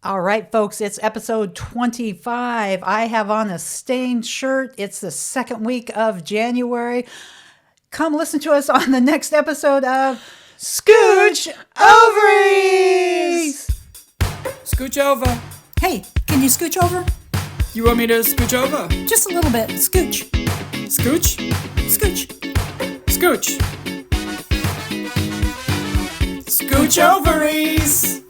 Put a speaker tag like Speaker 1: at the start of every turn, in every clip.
Speaker 1: All right, folks, it's episode 25. I have on a stained shirt. It's the second week of January. Come listen to us on the next episode of Scooch Ovaries!
Speaker 2: Scooch over.
Speaker 1: Hey, can you scooch over?
Speaker 2: You want me to scooch over?
Speaker 1: Just a little bit. Scooch.
Speaker 2: Scooch?
Speaker 1: Scooch.
Speaker 2: Scooch. Scooch Ovaries!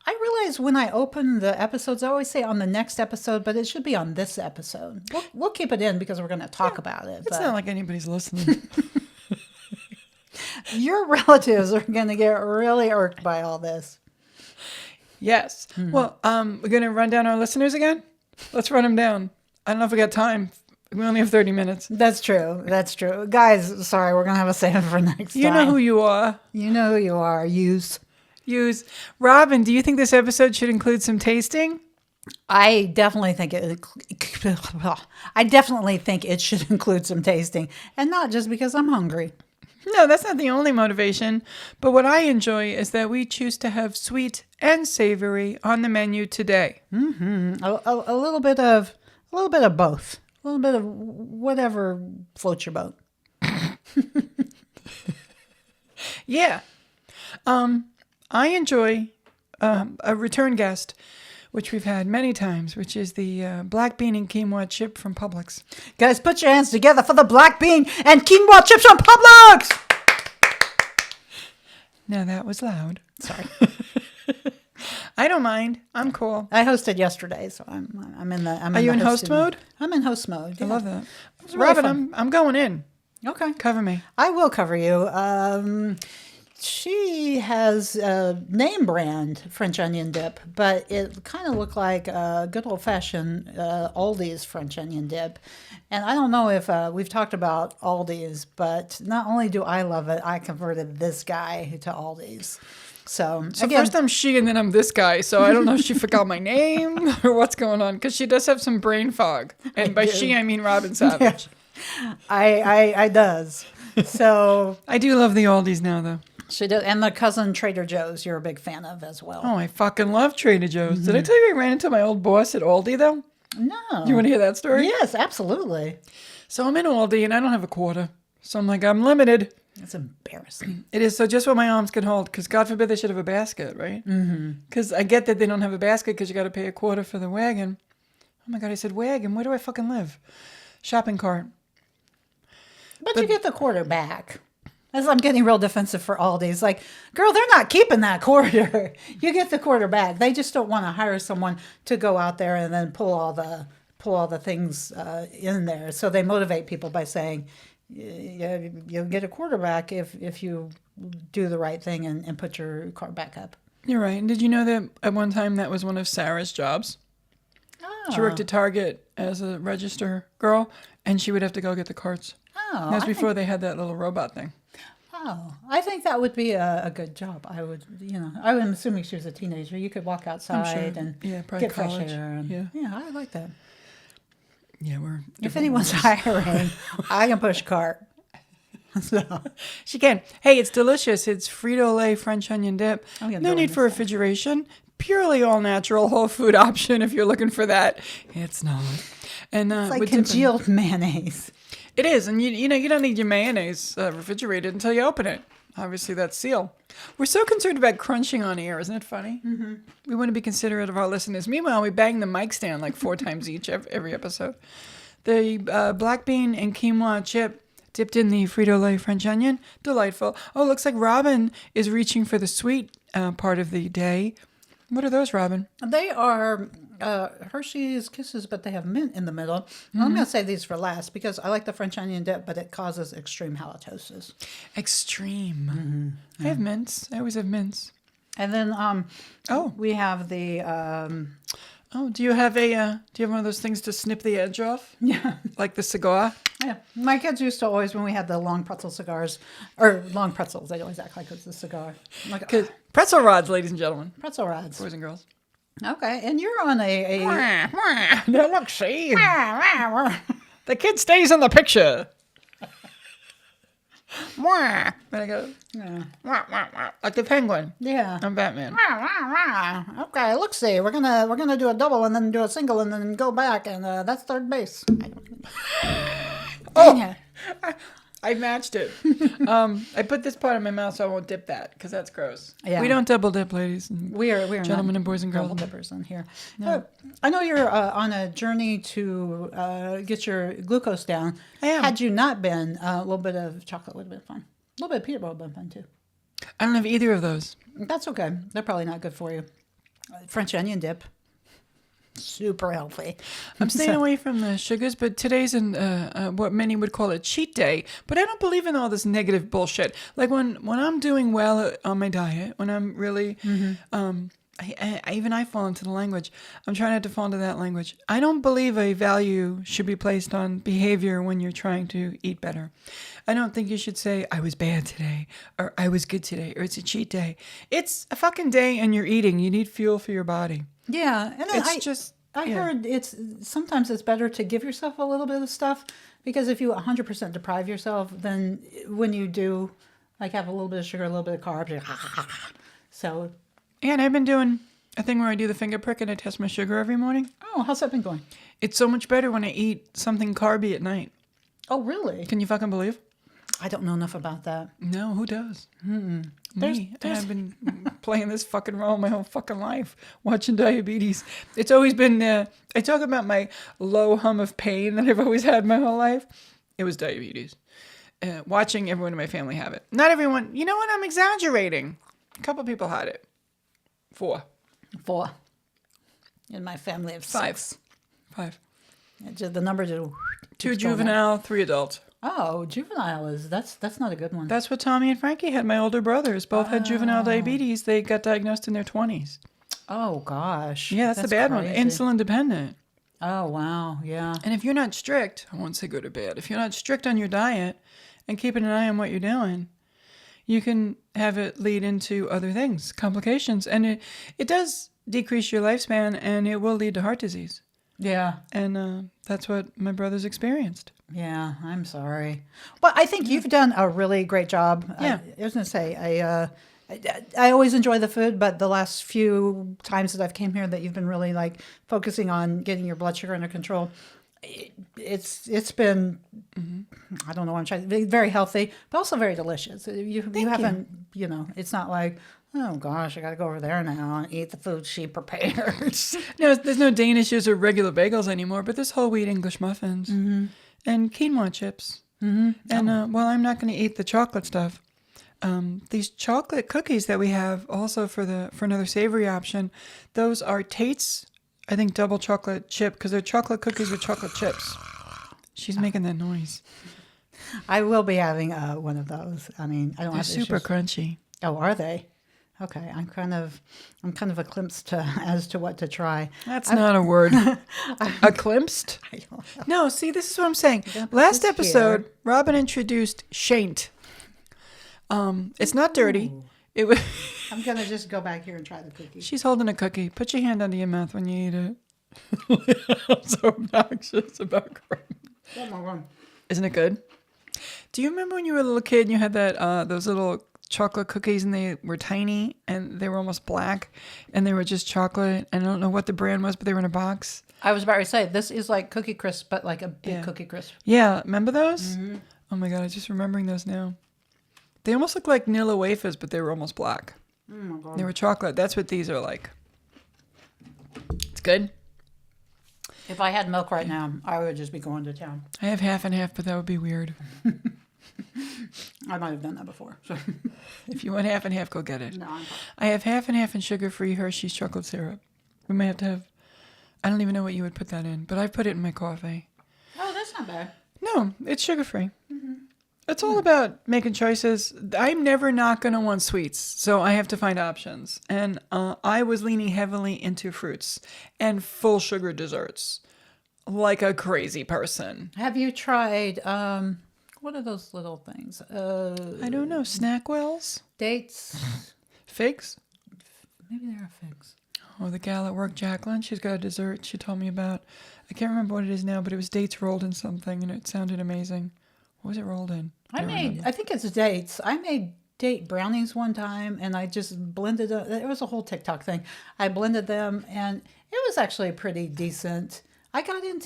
Speaker 1: I realize when I open the episodes, I always say on the next episode, but it should be on this episode. We'll keep it in because we're going to talk about it.
Speaker 2: It's not like anybody's listening.
Speaker 1: Your relatives are going to get really irked by all this.
Speaker 2: Yes. Well, we're going to run down our listeners again? Let's run them down. I don't know if we got time. We only have 30 minutes.
Speaker 1: That's true. That's true. Guys, sorry, we're going to have a save for next time.
Speaker 2: You know who you are.
Speaker 1: You know who you are. Use.
Speaker 2: Robin, do you think this episode should include some tasting?
Speaker 1: I definitely think it should include some tasting, and not just because I'm hungry.
Speaker 2: No, that's not the only motivation. But what I enjoy is that we choose to have sweet and savory on the menu today.
Speaker 1: Mm-hmm. A little bit of both. A little bit of whatever floats your boat.
Speaker 2: Yeah. I enjoy a return guest, which we've had many times, which is the black bean and quinoa chip from Publix.
Speaker 1: Guys, put your hands together for the black bean and quinoa chips from Publix!
Speaker 2: Now that was loud.
Speaker 1: Sorry.
Speaker 2: I don't mind. I'm cool.
Speaker 1: I hosted yesterday, so I'm in the.
Speaker 2: Are you in host mode?
Speaker 1: I'm in host mode. Yeah.
Speaker 2: I love that.
Speaker 1: It's really
Speaker 2: Robin,
Speaker 1: fun.
Speaker 2: I'm going in.
Speaker 1: Okay.
Speaker 2: Cover me.
Speaker 1: I will cover you. She has a name brand French onion dip, but it kind of looked like a good old-fashioned Aldi's French onion dip. And I don't know if we've talked about Aldi's, but not only do I love it, I converted this guy to Aldi's. So again,
Speaker 2: first I'm she and then I'm this guy. So I don't know if she forgot my name or what's going on, because she does have some brain fog. And by she, I mean Robin Savage.
Speaker 1: Yeah, I does. So
Speaker 2: I do love the Aldi's now, though.
Speaker 1: She does, and the cousin Trader Joe's you're a big fan of as well.
Speaker 2: Oh, I fucking love Trader Joe's. Mm-hmm. Did I tell you I ran into my old boss at Aldi, though?
Speaker 1: No.
Speaker 2: You want to hear that story?
Speaker 1: Yes, absolutely.
Speaker 2: So I'm in Aldi, and I don't have a quarter. So I'm like, I'm limited.
Speaker 1: That's embarrassing.
Speaker 2: It is. So just what my arms can hold, because God forbid they should have a basket, right? Because I get that they don't have a basket because you got to pay a quarter for the wagon. Oh, my God. I said, wagon? Where do I fucking live? Shopping cart.
Speaker 1: But you get the quarter back. As I'm getting real defensive for Aldi's, like, girl, they're not keeping that quarter. You get the quarter back. They just don't want to hire someone to go out there and then pull all the things in there. So they motivate people by saying, yeah, you'll get a quarter back if you do the right thing and put your cart back up.
Speaker 2: You're right. And did you know that at one time that was one of Sarah's jobs?
Speaker 1: Oh.
Speaker 2: She worked at Target as a register girl, and she would have to go get the carts.
Speaker 1: Oh,
Speaker 2: that was before they had that little robot thing.
Speaker 1: Oh, I think that would be a good job. I'm assuming she was a teenager. You could walk outside and get
Speaker 2: college.
Speaker 1: fresh air. And,
Speaker 2: yeah,
Speaker 1: I like that.
Speaker 2: Yeah,
Speaker 1: if anyone's hiring, I can push cart. So
Speaker 2: she can. Hey, it's delicious. It's Frito-Lay French onion dip. No need for refrigeration. Purely all natural whole food option if you're looking for that. It's not. And
Speaker 1: it's like congealed mayonnaise.
Speaker 2: It is, and you don't need your mayonnaise refrigerated until you open it. Obviously, that's seal. We're so concerned about crunching on air, isn't it funny? Mm-hmm. We want to be considerate of our listeners. Meanwhile, we bang the mic stand like 4 times each every episode. The black bean and quinoa chip dipped in the Frito-Lay French onion, delightful. Oh, looks like Robin is reaching for the sweet part of the day. What are those, Robin?
Speaker 1: They are Hershey's Kisses, but they have mint in the middle. Mm-hmm. I'm going to say these for last because I like the French onion dip, but it causes extreme halitosis.
Speaker 2: Extreme.
Speaker 1: Mm-hmm.
Speaker 2: I have mints. I always have mints.
Speaker 1: And then we have the...
Speaker 2: do you have one of those things to snip the edge off?
Speaker 1: Yeah.
Speaker 2: Like the cigar?
Speaker 1: Yeah. My kids used to always, when we had the long pretzel cigars, or long pretzels, they'd always act like it was a cigar. Like,
Speaker 2: pretzel rods, ladies and gentlemen.
Speaker 1: Pretzel rods.
Speaker 2: Boys and girls.
Speaker 1: Okay, and you're on a...
Speaker 2: Now look, see? The kid stays in the picture. Mwah. And I go,
Speaker 1: Yeah.
Speaker 2: wah, wah, wah, like the penguin.
Speaker 1: Yeah.
Speaker 2: I'm Batman.
Speaker 1: Okay, let's see. We're gonna do a double and then do a single and then go back and that's third base.
Speaker 2: Oh, I matched it. I put this part in my mouth so I won't dip that because that's gross.
Speaker 1: Yeah.
Speaker 2: We don't double dip, ladies. And
Speaker 1: We are
Speaker 2: gentlemen
Speaker 1: not
Speaker 2: and boys and girls.
Speaker 1: double dippers in here. I know you're on a journey to get your glucose down.
Speaker 2: I am.
Speaker 1: Had you not been, a little bit of chocolate would have been fun. A little bit of peanut butter would have been fun too.
Speaker 2: I don't have either of those.
Speaker 1: That's okay. They're probably not good for you. French onion dip. Super healthy.
Speaker 2: I'm staying away from the sugars, but today's what many would call a cheat day. But I don't believe in all this negative bullshit. Like when I'm doing well on my diet, when I'm really, I fall into the language. I'm trying not to fall into that language. I don't believe a value should be placed on behavior when you're trying to eat better. I don't think you should say, I was bad today, or I was good today, or it's a cheat day. It's a fucking day and you're eating. You need fuel for your body.
Speaker 1: Yeah, and I
Speaker 2: yeah.
Speaker 1: heard sometimes it's better to give yourself a little bit of stuff because if you 100% deprive yourself, then when you do like have a little bit of sugar, a little bit of carbs, you're so.
Speaker 2: And I've been doing a thing where I do the finger prick and I test my sugar every morning.
Speaker 1: Oh, how's that been going?
Speaker 2: It's so much better when I eat something carby at night.
Speaker 1: Oh, really?
Speaker 2: Can you fucking believe?
Speaker 1: I don't know enough about that.
Speaker 2: No, who does?
Speaker 1: There's-
Speaker 2: Me. I've been playing this fucking role my whole fucking life, watching diabetes. It's always been, I talk about my low hum of pain that I've always had my whole life. It was diabetes. Watching everyone in my family have it. Not everyone, you know what, I'm exaggerating. A couple people had it. 4.
Speaker 1: In my family of
Speaker 2: 5.
Speaker 1: 6.
Speaker 2: 5.
Speaker 1: The number just
Speaker 2: 2 juvenile, 3 adult.
Speaker 1: Oh, juvenile that's not a good one.
Speaker 2: That's what Tommy and Frankie had. My older brothers both had juvenile diabetes. They got diagnosed in their 20s.
Speaker 1: Oh gosh.
Speaker 2: Yeah, that's the bad one.
Speaker 1: crazy.
Speaker 2: Insulin dependent.
Speaker 1: Oh wow, yeah.
Speaker 2: And if you're not strict, I won't say good or bad. If you're not strict on your diet and keeping an eye on what you're doing, you can have it lead into other things, complications. And it does decrease your lifespan and it will lead to heart disease.
Speaker 1: Yeah.
Speaker 2: And that's what my brothers experienced.
Speaker 1: Yeah, I'm sorry. Well, I think you've done a really great job.
Speaker 2: Yeah.
Speaker 1: I was going to say, I always enjoy the food, but the last few times that I've came here that you've been really like focusing on getting your blood sugar under control, it's been, I don't know what I'm trying to be very healthy, but also very delicious. You haven't, it's not like, oh gosh, I got to go over there now and eat the food she prepared.
Speaker 2: No, there's no Danishes or regular bagels anymore, but there's whole wheat English muffins and quinoa chips. And while I'm not going to eat the chocolate stuff, these chocolate cookies that we have also for another savory option, those are Tate's, I think, double chocolate chip because they're chocolate cookies with chocolate chips. She's making that noise.
Speaker 1: I will be having one of those. I mean, I don't
Speaker 2: They're
Speaker 1: have
Speaker 2: super
Speaker 1: issues.
Speaker 2: crunchy.
Speaker 1: Oh, are they? Okay, I'm kind of a glimpsed as to what to try.
Speaker 2: That's not a word. A glimpsed?
Speaker 1: I don't know.
Speaker 2: No, see, this is what I'm saying.
Speaker 1: gonna put
Speaker 2: Last
Speaker 1: this
Speaker 2: episode,
Speaker 1: here.
Speaker 2: Robin introduced Shaint. It's not dirty. It was.
Speaker 1: I'm gonna just go back here and try the cookie.
Speaker 2: She's holding a cookie. Put your hand under your mouth when you eat it. I'm so obnoxious about crap.
Speaker 1: Oh my God.
Speaker 2: Isn't it good? Do you remember when you were a little kid and you had that those little chocolate cookies and they were tiny and they were almost black and they were just chocolate and I don't know what the brand was, but they were in a box?
Speaker 1: I was about to say this is like Cookie Crisp, but like a big Cookie Crisp.
Speaker 2: Yeah, remember those? Oh my God, I'm just remembering those now. They almost look like Nilla wafers, but they were almost black.
Speaker 1: Oh my God.
Speaker 2: They were chocolate. That's what these are like. It's good.
Speaker 1: If I had milk right now, I would just be going to town.
Speaker 2: I have half and half, but that would be weird.
Speaker 1: I might have done that before. So.
Speaker 2: If you want half and half, go get it.
Speaker 1: No, I'm fine.
Speaker 2: I have half and half in sugar-free Hershey's chocolate syrup. We may have to have... I don't even know what you would put that in, but I've put it in my coffee.
Speaker 1: Oh, that's not bad.
Speaker 2: No, it's sugar-free. It's all about making choices. I'm never not going to want sweets, so I have to find options. And I was leaning heavily into fruits and full sugar desserts, like a crazy person.
Speaker 1: Have you tried, what are those little things?
Speaker 2: I don't know, Snackwells?
Speaker 1: Dates?
Speaker 2: Figs?
Speaker 1: Maybe they're figs.
Speaker 2: Oh, the gal at work, Jacqueline, she's got a dessert she told me about. I can't remember what it is now, but it was dates rolled in something, and it sounded amazing. What was it rolled in?
Speaker 1: I think it's dates. I made date brownies one time, and I just blended it. It was a whole TikTok thing. I blended them, and it was actually pretty decent. I think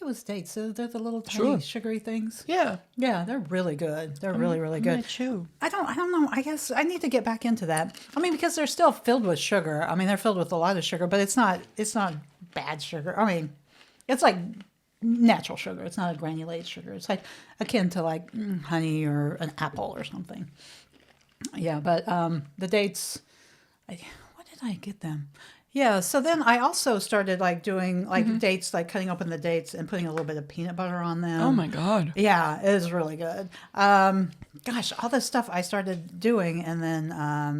Speaker 1: it was dates. So they're the little tiny sugary things.
Speaker 2: Yeah.
Speaker 1: Yeah, they're really good. They're really, really good. I don't know. I guess I need to get back into that. I mean, because they're still filled with sugar. I mean, they're filled with a lot of sugar, but it's not bad sugar. I mean, it's like natural sugar. It's not a granulated sugar. It's like akin to like honey or an apple or something. Yeah, but the dates, what did I get them? Yeah, so then I also started like doing like dates, like cutting open the dates and putting a little bit of peanut butter on them.
Speaker 2: Oh my God.
Speaker 1: Yeah, it was really good. Gosh, all this stuff I started doing, and then I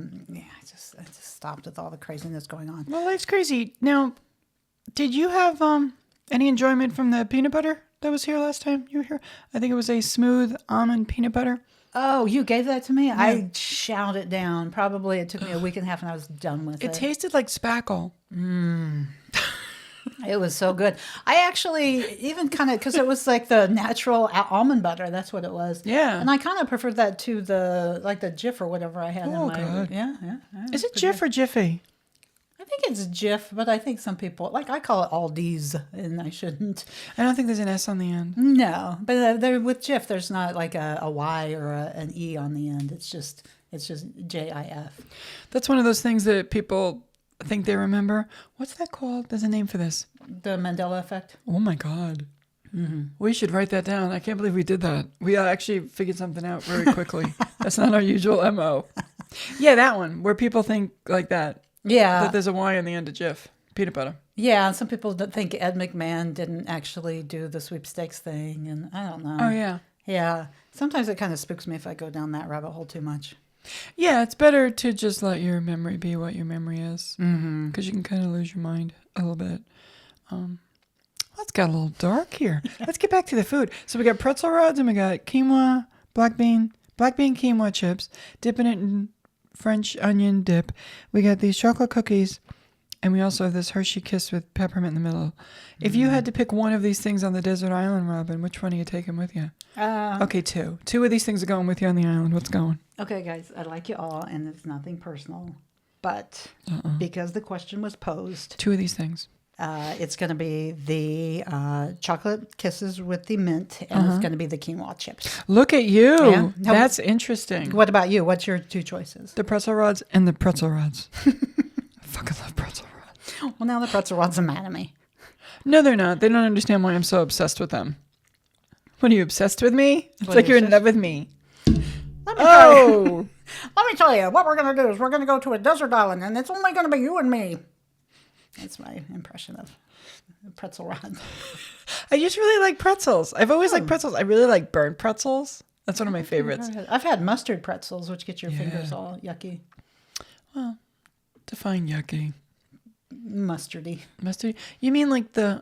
Speaker 1: just stopped with all the craziness going on.
Speaker 2: Well, that's crazy. Now, did you have any enjoyment from the peanut butter that was here last time you were here? I think it was a smooth almond peanut butter.
Speaker 1: Oh, you gave that to me? Yeah. I chowed it down. Probably it took me a week and a half and I was done with it.
Speaker 2: It tasted like spackle.
Speaker 1: It was so good. I actually even kind of, because it was like the natural almond butter. That's what it was.
Speaker 2: Yeah.
Speaker 1: And I kind of preferred that to the Jif or whatever I had in my...
Speaker 2: God.
Speaker 1: Yeah.
Speaker 2: Is it Jif or Jiffy?
Speaker 1: I think it's Jif, but I think some people, like I call it Aldi's, and I shouldn't.
Speaker 2: I don't think there's an S on the end.
Speaker 1: No, but with Jif, there's not like a Y or an E on the end. It's just JIF.
Speaker 2: That's one of those things that people think they remember. What's that called? There's a name for this.
Speaker 1: The Mandela effect.
Speaker 2: Oh my God. Mm-hmm. We should write that down. I can't believe we did that. We actually figured something out very quickly. That's not our usual MO. Yeah, that one, where people think like that.
Speaker 1: Yeah.
Speaker 2: That there's a Y on the end of Jif. Peanut butter.
Speaker 1: Yeah, and some people think Ed McMahon didn't actually do the sweepstakes thing, and I don't know.
Speaker 2: Oh, yeah.
Speaker 1: Yeah. Sometimes it kind of spooks me if I go down that rabbit hole too much.
Speaker 2: Yeah, it's better to just let your memory be what your memory is. Because you can kind of lose your mind a little bit. It's got a little dark here. Let's get back to the food. So we got pretzel rods and we got quinoa, black bean quinoa chips, dipping it in French onion dip. We got these chocolate cookies, and we also have this Hershey Kiss with peppermint in the middle. If you had to pick one of these things on the desert island, Robin, which one are you taking with you? Okay, two. Two of these things are going with you on the island. What's going?
Speaker 1: Okay, guys, I like you all, and it's nothing personal, but because the question was posed,
Speaker 2: two of these things.
Speaker 1: It's going to be the chocolate kisses with the mint, and it's going to be the quinoa chips.
Speaker 2: Look at you.
Speaker 1: Yeah.
Speaker 2: That's interesting.
Speaker 1: What about you? What's your two choices?
Speaker 2: The pretzel rods and the pretzel rods. I fucking love pretzel rods.
Speaker 1: Well, now the pretzel rods are mad at me.
Speaker 2: No, they're not. They don't understand why I'm so obsessed with them. What, are you obsessed with me? It's like you're in love with me.
Speaker 1: Let me tell you, what we're going to do is we're going to go to a desert island, and it's only going to be you and me. That's my impression of pretzel rod.
Speaker 2: I just really like pretzels. I've always liked pretzels. I really like burnt pretzels. That's one of my favorites.
Speaker 1: I've had mustard pretzels, which get your fingers all yucky.
Speaker 2: Well, define yucky.
Speaker 1: Mustardy.
Speaker 2: Mustard? You mean like the,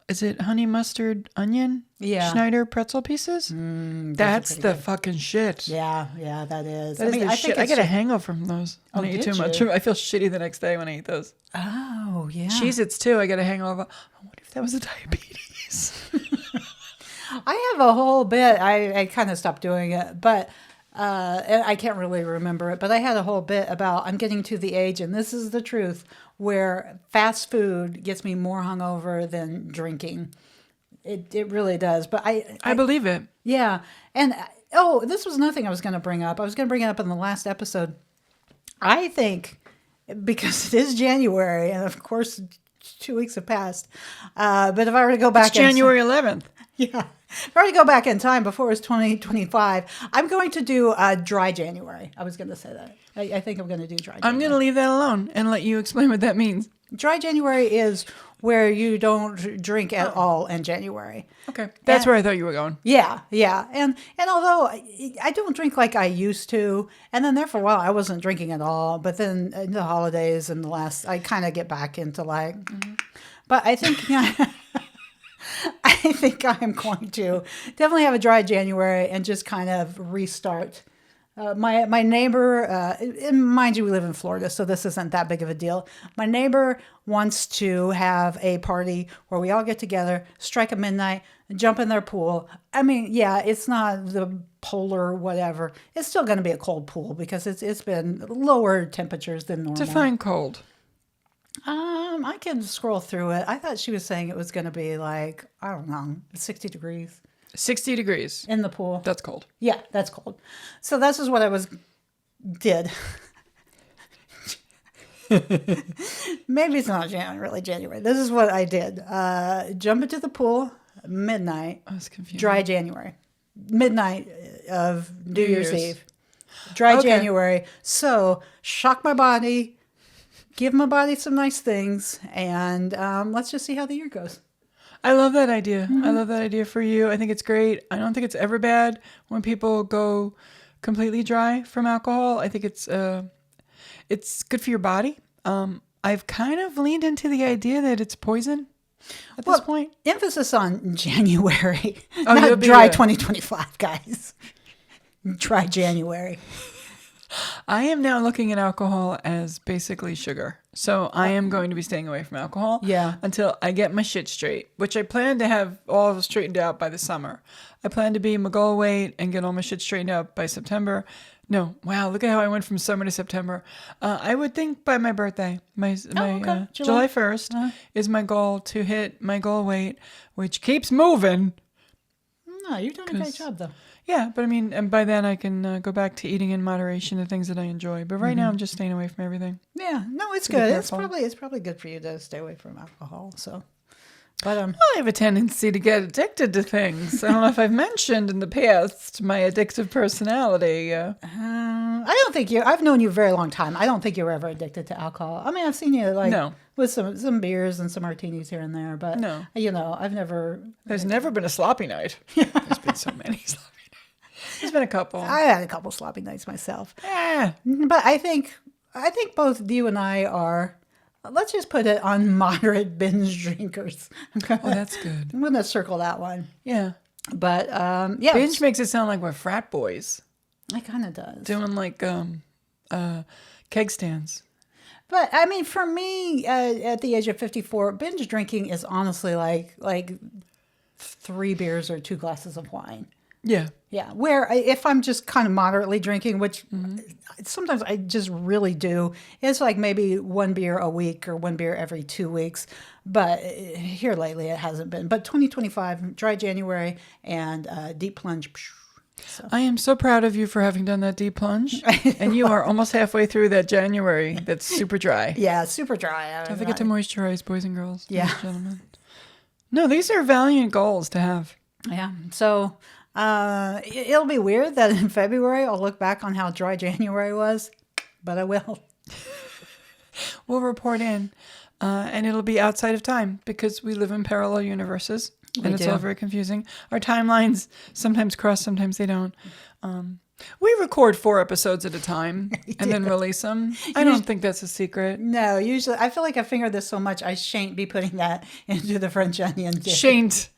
Speaker 2: is it honey mustard onion?
Speaker 1: Yeah.
Speaker 2: Schneider pretzel pieces? That's the fucking shit.
Speaker 1: Yeah, that is.
Speaker 2: That is the shit. I get a hangover from those when I eat too much. I feel shitty the next day when I eat those.
Speaker 1: Oh, yeah.
Speaker 2: Cheez-Its too. I get a hangover. I wonder if that was a diabetes.
Speaker 1: I have a whole bit. I kind of stopped doing it, but I can't really remember it. But I had a whole bit about I'm getting to the age, and this is the truth, where fast food gets me more hungover than drinking. It really does. But I
Speaker 2: believe it.
Speaker 1: Yeah. And this was another thing I was going to bring up. I was going to bring it up in the last episode. I think because it is January, and of course 2 weeks have passed. But if I were to go back,
Speaker 2: it's January 11th.
Speaker 1: Yeah. If I were to go back in time before it was 2025, I'm going to do dry January. I was going to say that. I think I'm going to do dry January.
Speaker 2: I'm going to leave that alone and let you explain what that means.
Speaker 1: Dry January is where you don't drink at all in January.
Speaker 2: Okay. That's where I thought you were going.
Speaker 1: Yeah. And although I don't drink like I used to, and then there for a while I wasn't drinking at all, but then in the holidays and I kind of get back into like, but I think, I think I'm going to definitely have a dry January and just kind of restart. My neighbor, and mind you, we live in Florida, so this isn't that big of a deal. My neighbor wants to have a party where we all get together, strike a midnight, jump in their pool. I mean, yeah, it's not the polar whatever. It's still going to be a cold pool because it's been lower temperatures than normal.
Speaker 2: Define cold.
Speaker 1: I can scroll through it. I thought she was saying it was going to be like, I don't know, 60 degrees
Speaker 2: 60 degrees.
Speaker 1: in the pool.
Speaker 2: That's cold.
Speaker 1: Yeah, that's cold. So this is what I did. Maybe it's not really January. This is what I did. Jump into the pool, midnight.
Speaker 2: I was confused.
Speaker 1: Dry January. Midnight of New Year's Eve. Dry
Speaker 2: Okay.
Speaker 1: January. So shock my body, give my body some nice things, and let's just see how the year goes.
Speaker 2: I love that idea. I love that idea for you. I think it's great. I don't think it's ever bad when people go completely dry from alcohol. I think it's good for your body. I've kind of leaned into the idea that it's poison at this point.
Speaker 1: Emphasis on January,
Speaker 2: you'll
Speaker 1: not
Speaker 2: be
Speaker 1: dry
Speaker 2: there.
Speaker 1: 2025, guys. Dry January.
Speaker 2: I am now looking at alcohol as basically sugar. So I am going to be staying away from alcohol
Speaker 1: Yeah.
Speaker 2: until I get my shit straight, which I plan to have all straightened out by the summer. I plan to be my goal weight and get all my shit straightened out by September. No, wow, look at how I went from summer to September. I would think by my birthday, my
Speaker 1: okay.
Speaker 2: July 1st is my goal to hit my goal weight, which keeps moving.
Speaker 1: No, you're doing a great job, though.
Speaker 2: Yeah, but I mean, and by then I can go back to eating in moderation the things that I enjoy. But right now I'm just staying away from everything.
Speaker 1: Yeah, no, it's
Speaker 2: be
Speaker 1: good. It's
Speaker 2: careful.
Speaker 1: probably good for you to stay away from alcohol. So, but
Speaker 2: I have a tendency to get addicted to things. I don't know if I've mentioned in the past my addictive personality.
Speaker 1: I don't think I've known you a very long time. I don't think you were ever addicted to alcohol. I mean, I've seen you
Speaker 2: No.
Speaker 1: with some beers and some martinis here and there, but
Speaker 2: No.
Speaker 1: I've never.
Speaker 2: There's never been a sloppy night. There's been so many sloppy nights. There's been a couple.
Speaker 1: I had a couple sloppy nights myself,
Speaker 2: Yeah.
Speaker 1: but I think both you and I are. Let's just put it on moderate binge drinkers.
Speaker 2: Oh, that's good.
Speaker 1: I'm gonna circle that one.
Speaker 2: Yeah.
Speaker 1: But yeah,
Speaker 2: Binge makes it sound like we're frat boys
Speaker 1: it kind of does.
Speaker 2: doing like keg stands.
Speaker 1: But I mean, for me, at the age of 54, binge drinking is honestly like 3 beers or 2 glasses of wine.
Speaker 2: Yeah.
Speaker 1: Yeah, where if I'm just kind of moderately drinking, which sometimes I just really do, it's like maybe 1 beer a week or 1 beer every 2 weeks. But here lately it hasn't been. But 2025, dry January and deep plunge. So.
Speaker 2: I am so proud of you for having done that deep plunge. And you are almost halfway through that January that's super dry.
Speaker 1: Yeah, super dry.
Speaker 2: Don't forget to moisturize, boys and girls.
Speaker 1: Yeah.
Speaker 2: ladies and gentlemen. No, these are valiant goals to have.
Speaker 1: Yeah, so it'll be weird that in February I'll look back on how dry January was, but I will.
Speaker 2: We'll report in, and it'll be outside of time because we live in parallel universes, and it's
Speaker 1: do.
Speaker 2: all very confusing. Our timelines sometimes cross, sometimes they don't. We record 4 episodes at a time and then release them. I don't think that's a secret.
Speaker 1: No, usually I feel like I fingered this so much I shan't be putting that into the French onion dip.
Speaker 2: Shan't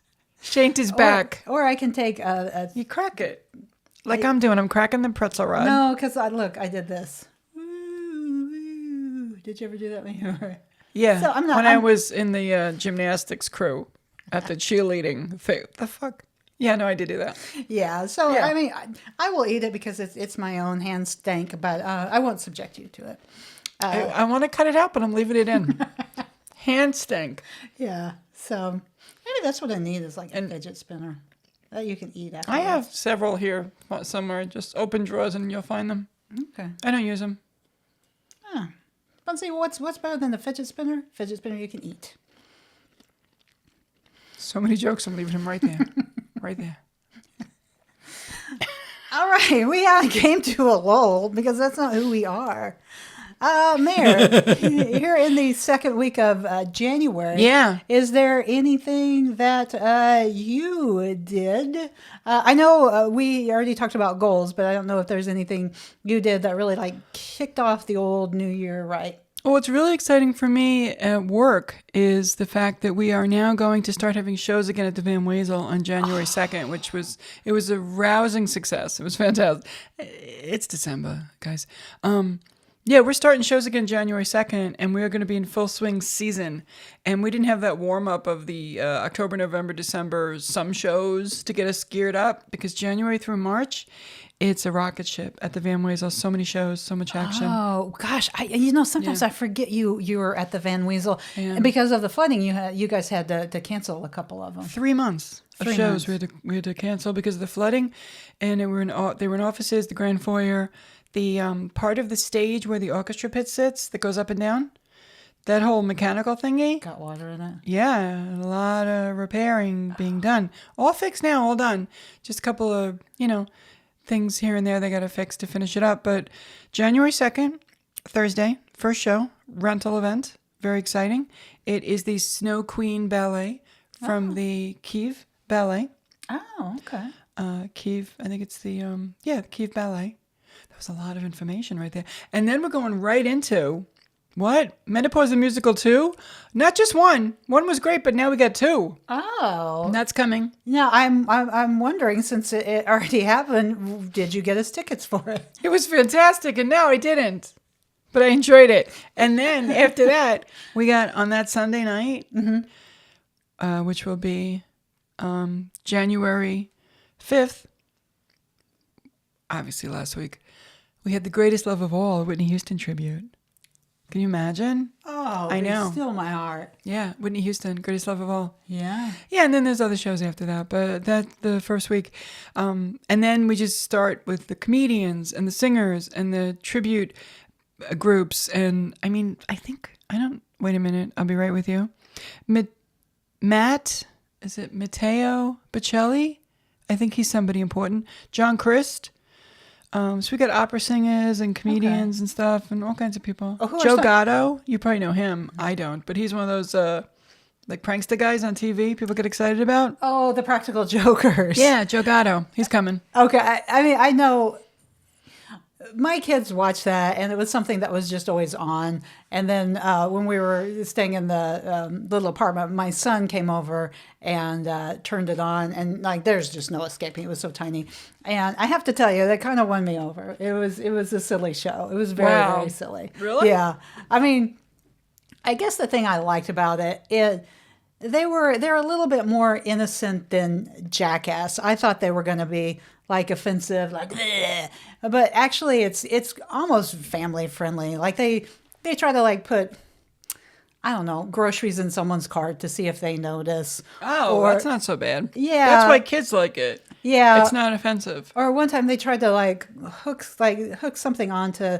Speaker 2: is back.
Speaker 1: Or I can take a
Speaker 2: You crack it. Like I'm doing. I'm cracking the pretzel rod.
Speaker 1: no, because I did this. Ooh. Did you ever do that when you were?
Speaker 2: Yeah.
Speaker 1: So I'm not-
Speaker 2: when I
Speaker 1: I'm-
Speaker 2: was in the gymnastics crew at the cheerleading thing. The fuck? Yeah, no, I did do that.
Speaker 1: Yeah. So
Speaker 2: Yeah.
Speaker 1: I mean, I will eat it because it's my own hand stank, but I won't subject you to it.
Speaker 2: I want to cut it out, but I'm leaving it in. Hand stank.
Speaker 1: Yeah. So maybe that's what I need is like a fidget spinner that you can eat after.
Speaker 2: I have several here somewhere. Just open drawers and you'll find them.
Speaker 1: Okay.
Speaker 2: I don't use them.
Speaker 1: But see, what's better than the fidget spinner? Fidget spinner you can eat.
Speaker 2: So many jokes. I'm leaving them right there. Right there.
Speaker 1: All right, we came to a lull because that's not who we are. Mayor, here in the second week of January,
Speaker 2: Yeah.
Speaker 1: is there anything that you did? I know we already talked about goals, but I don't know if there's anything you did that really like kicked off the old new year right.
Speaker 2: Well, what's really exciting for me at work is the fact that we are now going to start having shows again at the Van Wezel on January 2nd, which was a rousing success. It was fantastic. It's December, guys. Yeah, we're starting shows again January 2nd, and we're going to be in full swing season. And we didn't have that warm-up of the October, November, December, some shows to get us geared up, because January through March, it's a rocket ship at the Van Wezel. So many shows, so much action.
Speaker 1: Oh gosh, sometimes I forget you were at the Van Wezel,
Speaker 2: Yeah.
Speaker 1: and because of the flooding, you guys had to cancel a couple of them.
Speaker 2: 3 months of
Speaker 1: 3
Speaker 2: shows
Speaker 1: months.
Speaker 2: we had to cancel because of the flooding, and they were in offices, the grand foyer, the part of the stage where the orchestra pit sits that goes up and down, that whole mechanical thingy.
Speaker 1: Got water in it.
Speaker 2: Yeah, a lot of repairing being done. All fixed now, all done. Just a couple of, things here and there they got to fix to finish it up. But January 2nd, Thursday, first show, rental event. Very exciting. It is the Snow Queen Ballet from the Kiev Ballet.
Speaker 1: Oh, okay.
Speaker 2: Kiev, I think it's the Kiev Ballet. That was a lot of information right there. And then we're going right into what? Menopause the Musical 2? Not just one. One was great, but now we got 2.
Speaker 1: Oh,
Speaker 2: And that's coming.
Speaker 1: now I'm wondering, since it already happened, did you get us tickets for it?
Speaker 2: It was fantastic, and no, I didn't. But I enjoyed it. And then after that, we got on that Sunday night, which will be January 5th, obviously last week, we had The Greatest Love of All, a Whitney Houston tribute. Can you imagine?
Speaker 1: Oh,
Speaker 2: I know.
Speaker 1: Still my heart.
Speaker 2: Yeah, Whitney Houston, Greatest Love of All.
Speaker 1: Yeah.
Speaker 2: Yeah, and then there's other shows after that, but that's the first week. And then we just start with the comedians and the singers and the tribute groups. And wait a minute, I'll be right with you. Matt, is it Matteo Bocelli? I think he's somebody important. John Christ. So we got opera singers and comedians and stuff and all kinds of people.
Speaker 1: Oh,
Speaker 2: Joe Gatto, you probably know him. I don't, but he's one of those like prankster guys on TV people get excited about.
Speaker 1: Oh, the Practical Jokers.
Speaker 2: Yeah, Joe Gatto, he's coming.
Speaker 1: Okay. I know my kids watched that, and it was something that was just always on. And then when we were staying in the little apartment, my son came over and turned it on, and there's just no escaping. It was so tiny, and I have to tell you, that kind of won me over. It was a silly show. It was very very silly.
Speaker 2: Really?
Speaker 1: Yeah. I mean, I guess the thing I liked about they're a little bit more innocent than Jackass. I thought they were going to be offensive, bleh. But actually it's almost family friendly. They try to put, I don't know, groceries in someone's cart to see if they notice.
Speaker 2: Oh, that's not so bad.
Speaker 1: Yeah.
Speaker 2: That's why kids like it.
Speaker 1: Yeah.
Speaker 2: It's not offensive.
Speaker 1: Or one time they tried to hook something onto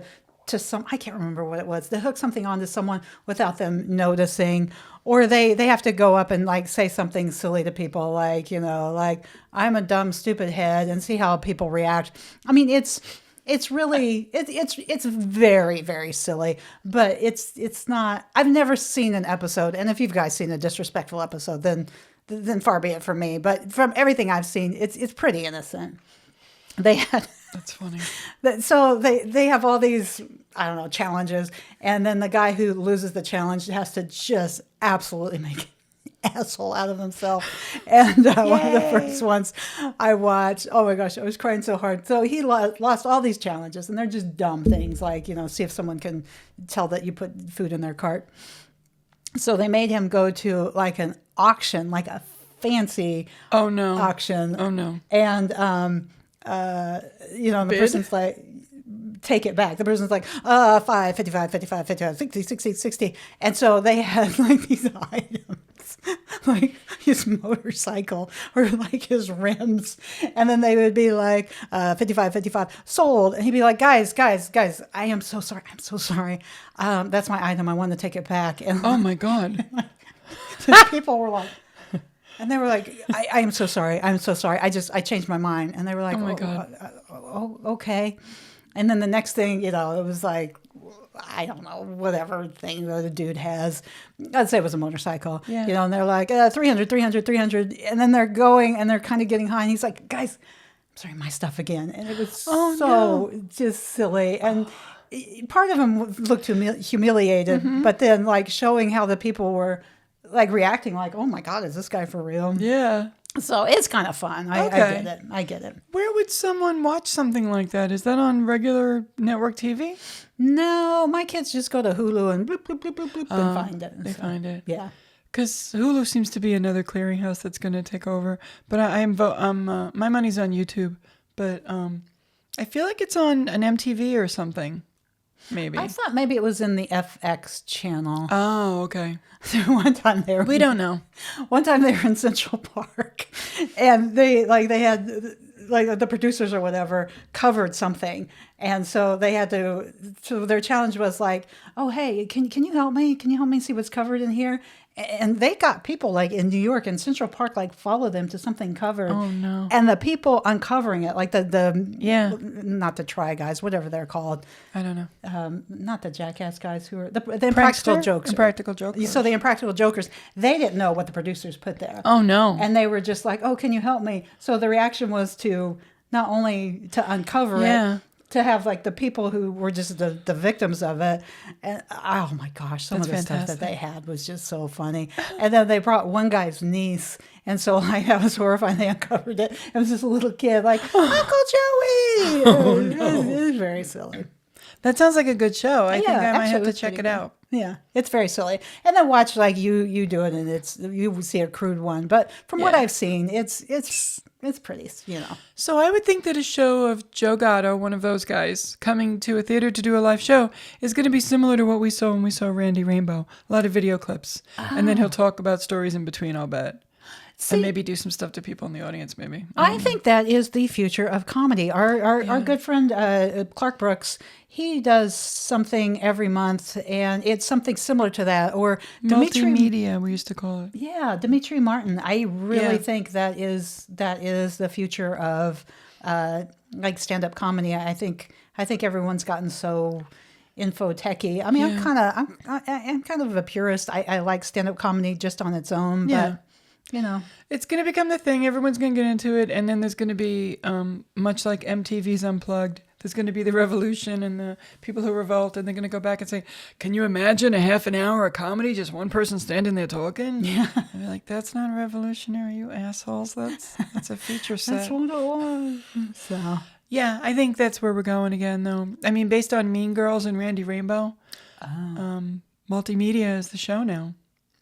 Speaker 1: some, I can't remember what it was. They hook something onto someone without them noticing, or they have to go up and say something silly to people, I'm a dumb stupid head, and see how people react. I mean, it's really it's very very silly, but it's not. I've never seen an episode, and if you guys seen a disrespectful episode, then far be it from me. But from everything I've seen, it's pretty innocent. They had.
Speaker 2: That's funny.
Speaker 1: So they have all these, I don't know, challenges, and then the guy who loses the challenge has to just absolutely make an asshole out of himself. And one of the first ones I watched, oh my gosh, I was crying so hard. So he lost all these challenges, and they're just dumb things see if someone can tell that you put food in their cart. So they made him go to an auction, a fancy auction.
Speaker 2: Oh no.
Speaker 1: And the
Speaker 2: Bid?
Speaker 1: person's take it back. The person's 5, 55, 55, 55, 60, 60, 60. And so they had these items, his motorcycle or his rims. And then they would be 55, 55, sold. And he'd be like, guys, I am so sorry. I'm so sorry. That's my item. I want to take it back. And
Speaker 2: Oh my God.
Speaker 1: people were and they were I am so sorry. I'm so sorry. I changed my mind. And they were
Speaker 2: Oh my God.
Speaker 1: Okay. And then the next thing, it was I don't know, whatever thing that the dude has. I'd say it was a motorcycle.
Speaker 2: Yeah.
Speaker 1: And they're 300, 300, 300. And then they're going and they're kind of getting high. And he's like, guys, I'm sorry, my stuff again. And it was just silly. And part of him looked humiliated, but then showing how the people were reacting oh my God, is this guy for real?
Speaker 2: Yeah.
Speaker 1: So it's kind of fun. I get it. I get it.
Speaker 2: Where would someone watch something like that? Is that on regular network TV?
Speaker 1: No, my kids just go to Hulu and bloop, bloop, bloop, bloop, bloop, and find it.
Speaker 2: They find it.
Speaker 1: Yeah.
Speaker 2: Because Hulu seems to be another clearinghouse that's going to take over. But my money's on YouTube. But I feel like it's on an MTV or something. Maybe.
Speaker 1: I thought maybe it was in the FX channel.
Speaker 2: Oh, okay.
Speaker 1: One time they were.
Speaker 2: We don't know.
Speaker 1: One time they were in Central Park, and they had the producers or whatever covered something, and so they had to. So their challenge was like, "Oh, hey, can you help me? Can you help me see what's covered in here?" And they got people like in New York and Central Park like follow them to something covered.
Speaker 2: Oh no!
Speaker 1: And the people uncovering it, like not the Try Guys, whatever they're called.
Speaker 2: I don't know.
Speaker 1: Not the Jackass guys who are the Impractical Jokers.
Speaker 2: Impractical Jokers.
Speaker 1: So the Impractical Jokers, they didn't know what the producers put there.
Speaker 2: Oh no!
Speaker 1: And they were just like, "Oh, can you help me?" So the reaction was to not only to uncover it, to have like the people who were just the victims of it. And oh my gosh, some of the stuff that they had was just so funny. And then they brought one guy's niece. And so like that was horrifying. They uncovered it. It was just a little kid like, Uncle Joey.
Speaker 2: Oh, no.
Speaker 1: It was very silly.
Speaker 2: That sounds like a good show. I think I might have to
Speaker 1: it's
Speaker 2: check it
Speaker 1: good.
Speaker 2: out.
Speaker 1: Yeah, it's very silly. And then watch like you do it, and you see a crude one. But from what I've seen, it's pretty,
Speaker 2: So I would think that a show of Joe Gatto, one of those guys, coming to a theater to do a live show is going to be similar to what we saw when we saw Randy Rainbow. A lot of video clips. And then he'll talk about stories in between, I'll bet. And maybe do some stuff to people in the audience, maybe.
Speaker 1: I think that is the future of comedy. Our good friend Clark Brooks, he does something every month, and it's something similar to that. Or
Speaker 2: multimedia, we used to call it.
Speaker 1: Yeah, Dimitri Martin. I really think that is the future of like stand-up comedy. I think everyone's gotten so info-techy. I mean, I'm kind of a purist. I like stand-up comedy just on its own, but.
Speaker 2: It's going to become the thing. Everyone's going to get into it. And then there's going to be, much like MTV's Unplugged, there's going to be the revolution and the people who revolt. And they're going to go back and say, can you imagine a half an hour of comedy? Just one person standing there talking?
Speaker 1: Yeah.
Speaker 2: And they're like, that's not revolutionary, you assholes. That's a feature set.
Speaker 1: That's what it was. So.
Speaker 2: Yeah, I think that's where we're going again, though. I mean, based on Mean Girls and Randy Rainbow, multimedia is the show now.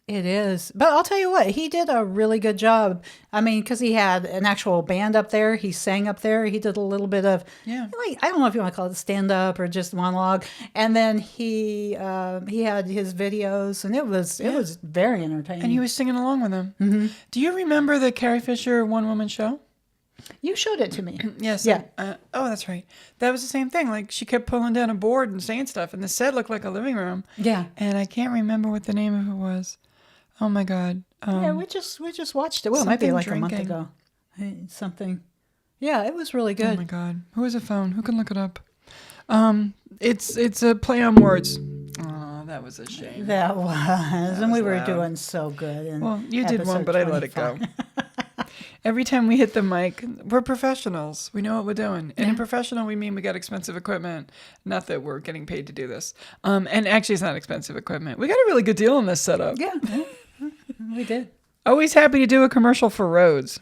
Speaker 1: It is. But I'll tell you what, he did a really good job. I mean, because he had an actual band up there. He sang up there. He did a little bit of, like, I don't know if you want to call it stand-up or just monologue. And then he had his videos, and it was very entertaining.
Speaker 2: And he was singing along with them.
Speaker 1: Mm-hmm.
Speaker 2: Do you remember the Carrie Fisher one-woman show?
Speaker 1: You showed it to me.
Speaker 2: Yes.
Speaker 1: Yeah.
Speaker 2: Oh, that's right. That was the same thing. Like, she kept pulling down a board and saying stuff, and the set looked like a living room.
Speaker 1: Yeah.
Speaker 2: And I can't remember what the name of it was. Oh my God.
Speaker 1: We just watched it. Well, it might be like a month ago. Something. Yeah, it was really good.
Speaker 2: Oh my God. Who has a phone? Who can look it up? It's a play on words. Oh, that was a shame.
Speaker 1: That was. And we were doing so good.
Speaker 2: Well, you did one, but I let it go. Every time we hit the mic, we're professionals. We know what we're doing. And in professional, we mean we got expensive equipment. Not that we're getting paid to do this. And actually, it's not expensive equipment. We got a really good deal on this setup.
Speaker 1: Yeah, we did.
Speaker 2: Always happy to do a commercial for Rhodes.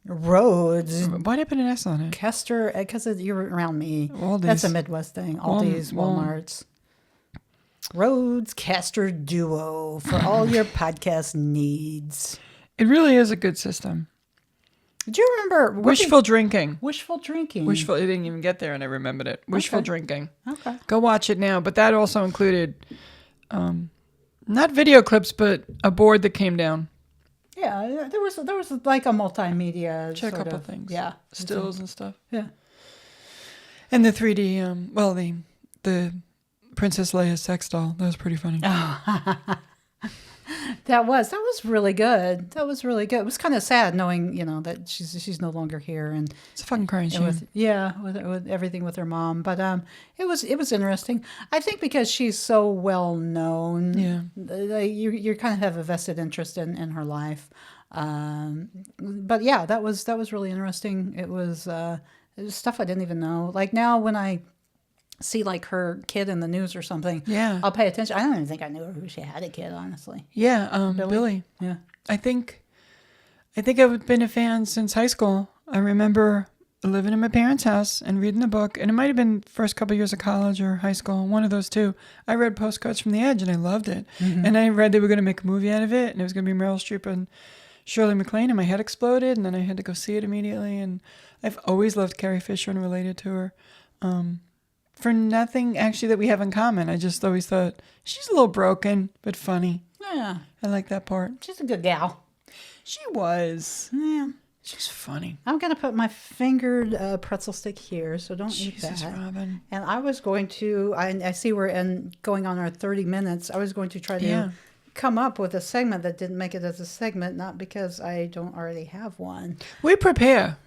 Speaker 1: Rhodes.
Speaker 2: Why did I put an S on it?
Speaker 1: Kester, because you're around me.
Speaker 2: Aldi's.
Speaker 1: That's a Midwest thing. Aldi's, Walmart's. Rhodes Caster Duo for all your podcast needs.
Speaker 2: It really is a good system.
Speaker 1: Do you remember?
Speaker 2: Wishful drinking.
Speaker 1: Wishful drinking.
Speaker 2: Wishful. It didn't even get there, and I remembered it. Wishful drinking.
Speaker 1: Okay.
Speaker 2: Go watch it now. But that also included, not video clips, but a board that came down.
Speaker 1: Yeah, there was like a multimedia.
Speaker 2: Check a couple things.
Speaker 1: Yeah.
Speaker 2: Stills and stuff.
Speaker 1: Yeah.
Speaker 2: And the 3D. The Princess Leia sex doll. That was pretty funny.
Speaker 1: That was really good. That was really good. It was kind of sad knowing, that she's no longer here, and
Speaker 2: it's a fucking crying shame.
Speaker 1: With everything with her mom. But it was interesting. I think because she's so well known.
Speaker 2: Yeah.
Speaker 1: You kind of have a vested interest in her life. But yeah, that was really interesting. It was stuff I didn't even know. Like now when I see like her kid in the news or something, I'll pay attention. I don't even think I knew who she had a kid, honestly.
Speaker 2: Yeah, Billy.
Speaker 1: Yeah.
Speaker 2: I think I think I've been a fan since high school. I remember living in my parents' house and reading the book, and it might have been first couple years of college or high school, one of those two. I read Postcards from the Edge, and I loved it. Mm-hmm. And I read they were going to make a movie out of it, and it was going to be Meryl Streep and Shirley MacLaine, and my head exploded, and then I had to go see it immediately. And I've always loved Carrie Fisher and related to her. For nothing, actually, that we have in common. I just always thought, she's a little broken, but funny.
Speaker 1: Yeah.
Speaker 2: I like that part.
Speaker 1: She's a good gal.
Speaker 2: She was.
Speaker 1: Yeah.
Speaker 2: She's funny.
Speaker 1: I'm going to put my fingered pretzel stick here, so don't eat that.
Speaker 2: Jesus, Robin.
Speaker 1: And I was going to, I see we're going on our 30 minutes. I was going to try to come up with a segment that didn't make it as a segment, not because I don't already have one.
Speaker 2: We prepare.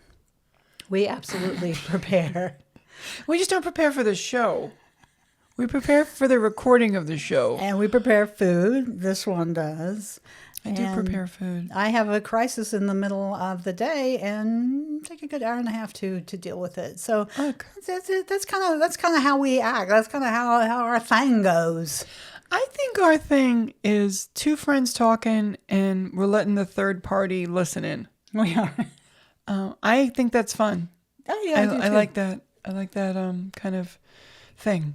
Speaker 1: We absolutely prepare.
Speaker 2: We just don't prepare for the show. We prepare for the recording of the show.
Speaker 1: And we prepare food. This one does.
Speaker 2: I do prepare food.
Speaker 1: I have a crisis in the middle of the day and take a good hour and a half to deal with it. So that's kind of how we act. That's kind of how our thing goes.
Speaker 2: I think our thing is two friends talking and we're letting the third party listen in.
Speaker 1: We are.
Speaker 2: I think that's fun.
Speaker 1: Oh yeah,
Speaker 2: I like that. I like that kind of thing.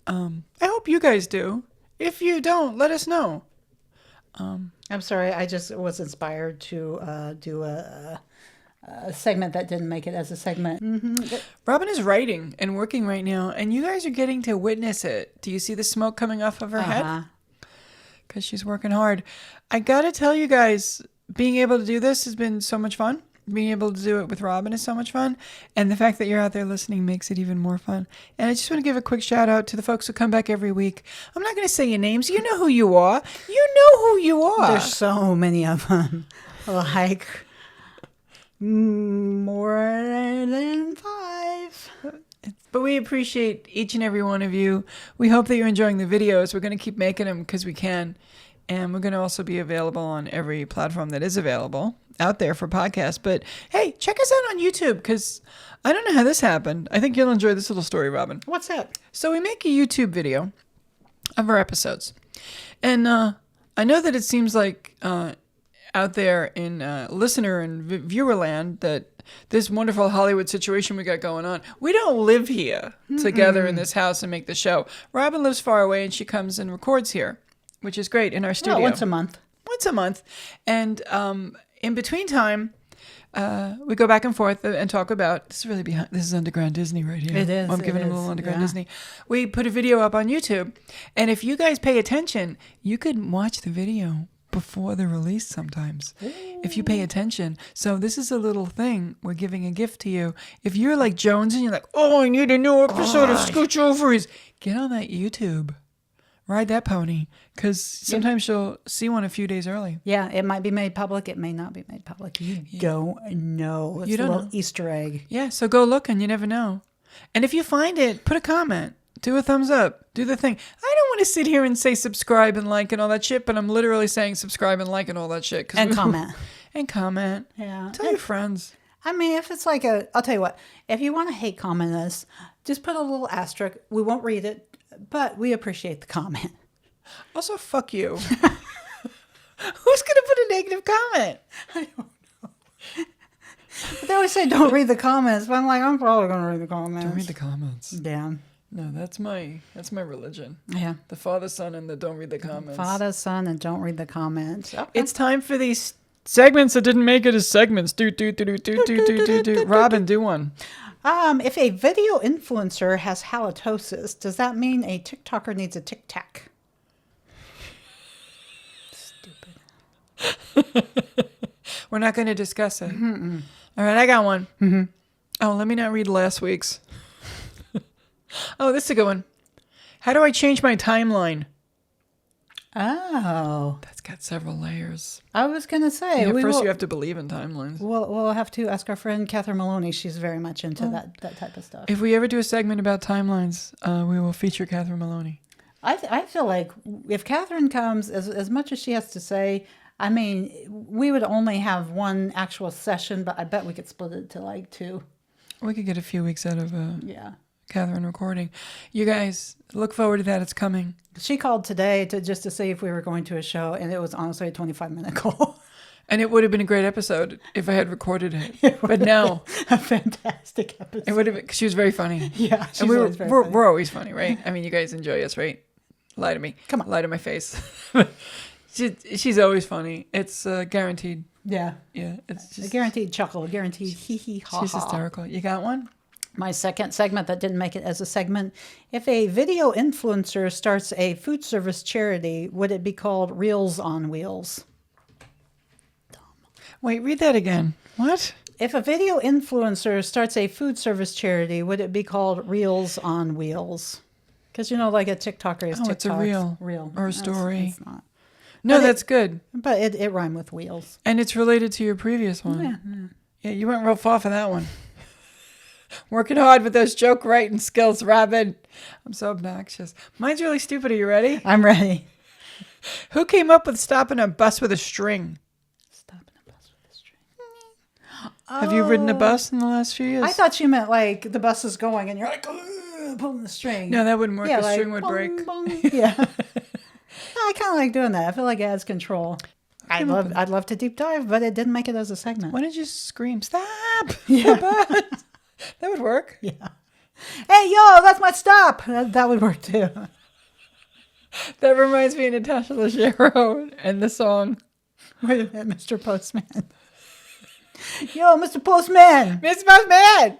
Speaker 2: I hope you guys do. If you don't, let us know.
Speaker 1: I'm sorry. I just was inspired to do a segment that didn't make it as a segment. Mm-hmm.
Speaker 2: Robin is writing and working right now, and you guys are getting to witness it. Do you see the smoke coming off of her head? Because she's working hard. I got to tell you guys, being able to do this has been so much fun. Being able to do it with Robin is so much fun. And the fact that you're out there listening makes it even more fun. And I just want to give a quick shout out to the folks who come back every week. I'm not going to say your names. You know who you are. You know who you are.
Speaker 1: There's so many of them. Like more than 5.
Speaker 2: But we appreciate each and every one of you. We hope that you're enjoying the videos. We're going to keep making them because we can. And we're going to also be available on every platform that is available out there for podcasts. But hey, check us out on YouTube because I don't know how this happened. I think you'll enjoy this little story, Robin.
Speaker 1: What's that?
Speaker 2: So we make a YouTube video of our episodes. And I know that it seems like out there in listener and viewer land that this wonderful Hollywood situation we got going on. We don't live here together in this house and make the show. Robin lives far away and she comes and records here, which is great, in our studio.
Speaker 1: Well, once a month.
Speaker 2: Once a month. And in between time, we go back and forth and talk about, this is Underground Disney right here.
Speaker 1: It is.
Speaker 2: I'm giving them a little Underground Disney. We put a video up on YouTube. And if you guys pay attention, you could watch the video before the release sometimes. Ooh. If you pay attention. So this is a little thing. We're giving a gift to you. If you're like Jones and you're like, oh, I need a new episode of Scooch Ovaries, get on that YouTube. Ride that pony, because sometimes you'll see one a few days early.
Speaker 1: Yeah, it might be made public. It may not be made public. You don't know. It's a little Easter egg.
Speaker 2: Yeah, so go look and you never know. And if you find it, put a comment. Do a thumbs up. Do the thing. I don't want to sit here and say subscribe and like and all that shit, but I'm literally saying subscribe and like and all that shit.
Speaker 1: And comment.
Speaker 2: And comment.
Speaker 1: Yeah.
Speaker 2: Tell your friends.
Speaker 1: I mean, if it's like I'll tell you what, if you want to hate comment us, just put a little asterisk. We won't read it. But we appreciate the comment.
Speaker 2: Also, fuck you. Who's going to put a negative comment?
Speaker 1: I don't know. But they always say don't read the comments. But I'm like, I'm probably going to read the comments.
Speaker 2: Don't read the comments.
Speaker 1: Yeah.
Speaker 2: No, that's my religion.
Speaker 1: Yeah.
Speaker 2: The Father, Son, and the don't read the comments.
Speaker 1: Father, Son, and don't read the comments. Okay.
Speaker 2: It's time for these segments that didn't make it as segments. Do. Robin, do one.
Speaker 1: If a video influencer has halitosis, does that mean a TikToker needs a Tic Tac? Stupid.
Speaker 2: We're not going to discuss it. Mm-mm. All right, I got one. Mm-hmm. Oh, let me not read last week's. Oh, this is a good one. How do I change my timeline?
Speaker 1: Oh.
Speaker 2: That's got several layers.
Speaker 1: I was going to say.
Speaker 2: Yeah, first you have to believe in timelines.
Speaker 1: We'll have to ask our friend Catherine Maloney. She's very much into that type of stuff.
Speaker 2: If we ever do a segment about timelines, we will feature Catherine Maloney.
Speaker 1: I feel like if Catherine comes, as much as she has to say, I mean, we would only have one actual session, but I bet we could split it to like 2.
Speaker 2: We could get a few weeks out of Catherine recording. You guys, look forward to that. It's coming.
Speaker 1: She called today to see if we were going to a show, and it was honestly a 25-minute call.
Speaker 2: And it would have been a great episode if I had recorded it. But no.
Speaker 1: A fantastic episode.
Speaker 2: It would have been, she was very funny.
Speaker 1: Yeah, she's
Speaker 2: and
Speaker 1: always very funny.
Speaker 2: We're always funny, right? I mean, you guys enjoy us, right? Lie to me.
Speaker 1: Come on.
Speaker 2: Lie to my face. She's always funny. It's guaranteed.
Speaker 1: Yeah.
Speaker 2: Yeah. It's
Speaker 1: A
Speaker 2: just,
Speaker 1: guaranteed chuckle, a guaranteed hee ha
Speaker 2: she's
Speaker 1: ha.
Speaker 2: hysterical. You got one?
Speaker 1: My second segment that didn't make it as a segment. If a video influencer starts a food service charity, would it be called Reels on Wheels?
Speaker 2: Wait, read that again. What?
Speaker 1: If a video influencer starts a food service charity, would it be called Reels on Wheels? Because, you know, like a TikToker is TikTok.
Speaker 2: It's a reel. Or a story.
Speaker 1: It's not.
Speaker 2: No,
Speaker 1: But
Speaker 2: that's good.
Speaker 1: But it rhymed with wheels.
Speaker 2: And it's related to your previous one. Yeah, you went real far for that one. Working hard with those joke writing skills, Robin. I'm so obnoxious. Mine's really stupid. Are you ready?
Speaker 1: I'm ready.
Speaker 2: Who came up with stopping a bus with a string?
Speaker 1: Stopping a bus with a string.
Speaker 2: Have you ridden a bus in the last few years?
Speaker 1: I thought you meant like the bus is going and you're like pulling the string.
Speaker 2: No, that wouldn't work.
Speaker 1: Yeah,
Speaker 2: The
Speaker 1: like,
Speaker 2: string would
Speaker 1: bong,
Speaker 2: break.
Speaker 1: bong. Yeah. I kind of like doing that. I feel like it adds control. I'd love to deep dive, but it didn't make it as a segment.
Speaker 2: Why don't you scream, stop?
Speaker 1: Yeah.
Speaker 2: The bus. That would work.
Speaker 1: Yeah. Hey, yo, that's my stop. That would work too.
Speaker 2: That reminds me of Natasha Leggero and the song.
Speaker 1: Wait a minute, Mr. Postman. Yo, Mr. Postman.
Speaker 2: Miss Postman!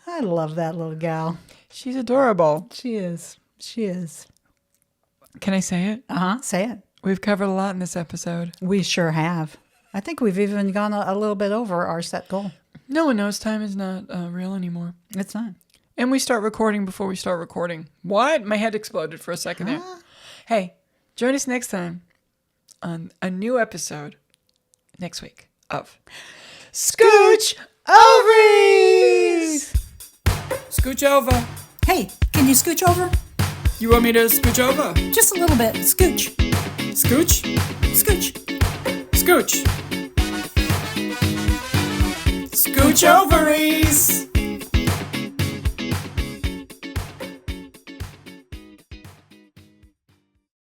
Speaker 1: I love that little gal.
Speaker 2: She's adorable.
Speaker 1: She is. She is.
Speaker 2: Can I say it?
Speaker 1: Say it.
Speaker 2: We've covered a lot in this episode.
Speaker 1: We sure have. I think we've even gone a little bit over our set goal.
Speaker 2: No one knows time is not real anymore.
Speaker 1: It's not.
Speaker 2: And we start recording before we start recording. What? My head exploded for a second there. Hey, join us next time on a new episode next week of Scooch Ovaries! Scooch over.
Speaker 1: Hey, can you scooch over?
Speaker 2: You want me to scooch over?
Speaker 1: Just a little bit. Scooch.
Speaker 2: Scooch?
Speaker 1: Scooch.
Speaker 2: Scooch. Scooch Ovaries!